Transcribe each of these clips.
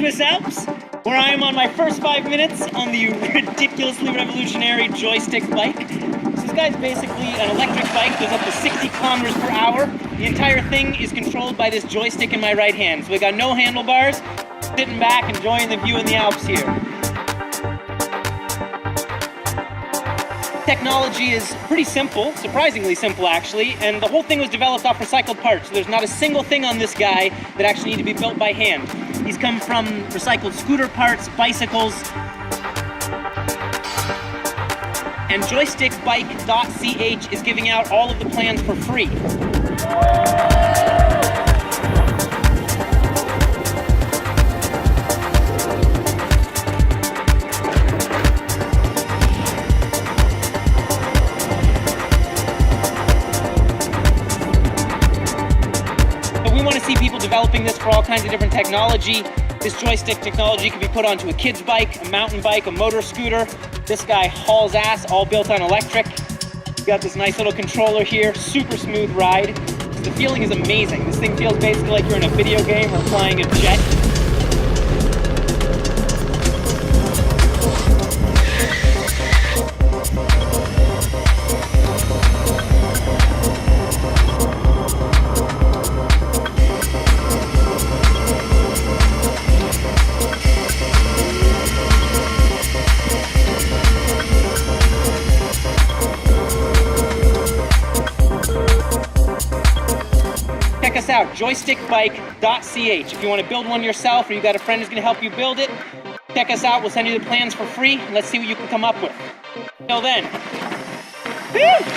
Swiss Alps, where I am on my first 5 minutes on the ridiculously revolutionary joystick bike. This guy's basically an electric bike, goes up to 60 kilometers per hour. The entire thing is controlled by this joystick in my right hand. So we got no handlebars, sitting back, enjoying the view in the Alps here. Technology is pretty simple, surprisingly simple actually, and the whole thing was developed off recycled parts. So there's not a single thing on this guy that actually need to be built by hand. These come from recycled scooter parts, bicycles, and joystickbike.ch is giving out all of the plans for free. We want to see people developing this for all kinds of different technology. This joystick technology can be put onto a kid's bike, a mountain bike, a motor scooter. This guy hauls ass, all built on electric. You got this nice little controller here, super smooth ride. The feeling is amazing. This thing feels basically like you're in a video game or flying a jet. Check us out, joystickbike.ch. If you want to build one yourself or you got a friend who's going to help you build it, check us out. We'll send you the plans for free. Let's see what you can come up with. Till then. Woo!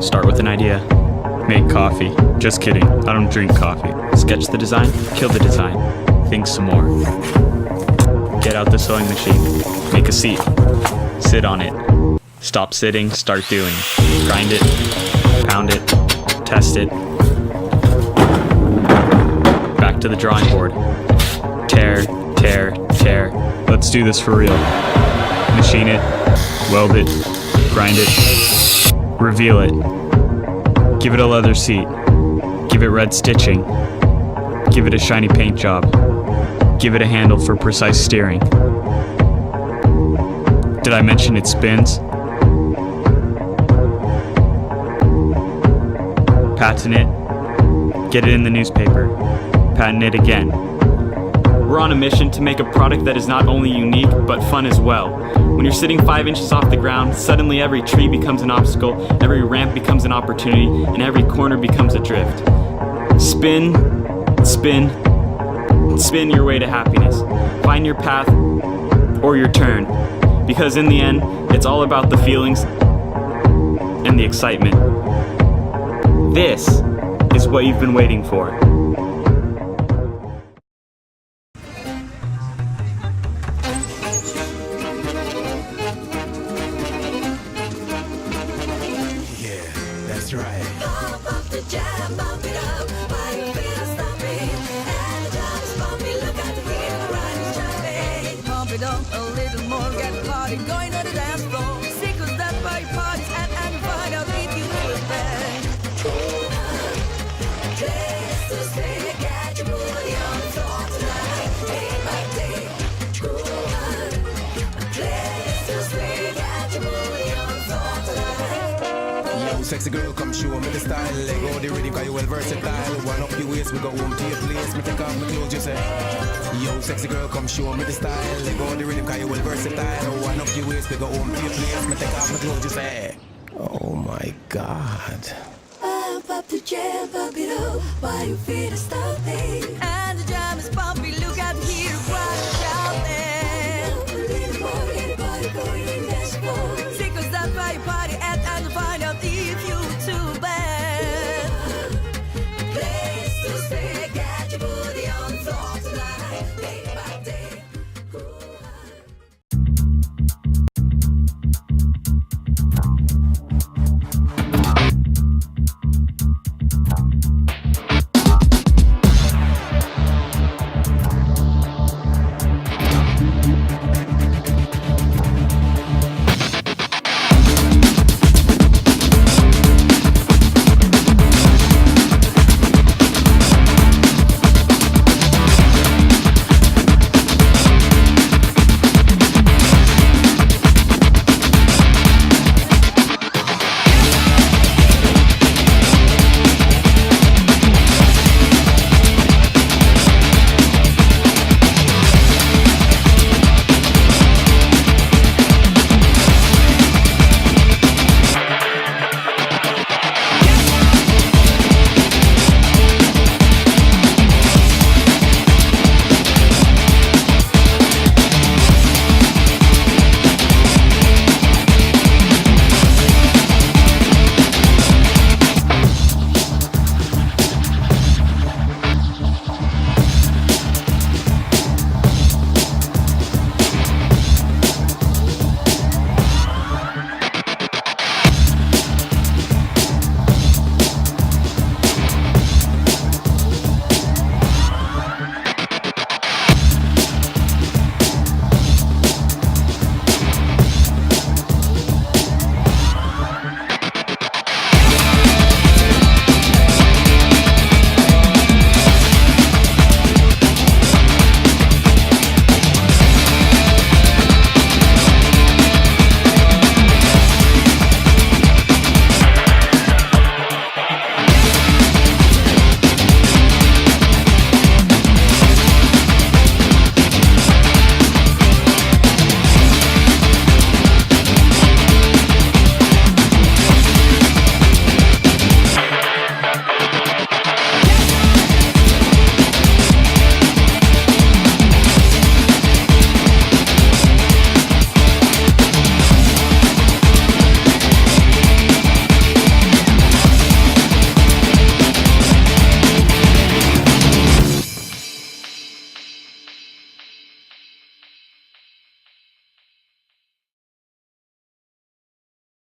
Start with an idea. Make coffee. Just kidding, I don't drink coffee. Sketch the design, kill the design. Think some more. Get out the sewing machine. Make a seat. Sit on it. Stop sitting, start doing. Grind it, pound it, test it. Back to the drawing board. Tear, tear, tear. Let's do this for real. Machine it, weld it, grind it, reveal it. Give it a leather seat. Give it red stitching. Give it a shiny paint job. Give it a handle for precise steering. Did I mention it spins? Patent it. Get it in the newspaper. Patent it again. We're on a mission to make a product that is not only unique, but fun as well. When you're sitting 5 inches off the ground, suddenly every tree becomes an obstacle, every ramp becomes an opportunity, and every corner becomes a drift. Spin, spin, spin your way to happiness. Find your path or your turn. Because in the end, it's all about the feelings and the excitement. This is what you've been waiting for. That's right. Pump up the jam, bump it up, why you feel stopping? And the jam is bumpy, look at the wheel, the ride is jumping. Pump it up a little more, get the party going on the dance floor. Sequence that by parties and find out if you feel bad. Place to stay, get your booty on the floor tonight. Day by day, place to stay, get your booty on the floor tonight. Yo, sexy girl, come show me the style. Let go the rhythm, cause you well versatile. One up your waist, we go home to your place. Me take off my clothes, you say. Yo, sexy girl, come show me the style. Let go the rhythm, cause you well versatile. One up your waist, we go home to your place. Me take off my clothes, you say. Oh my God. Pump up the jam, pump it up, why you feel stopping?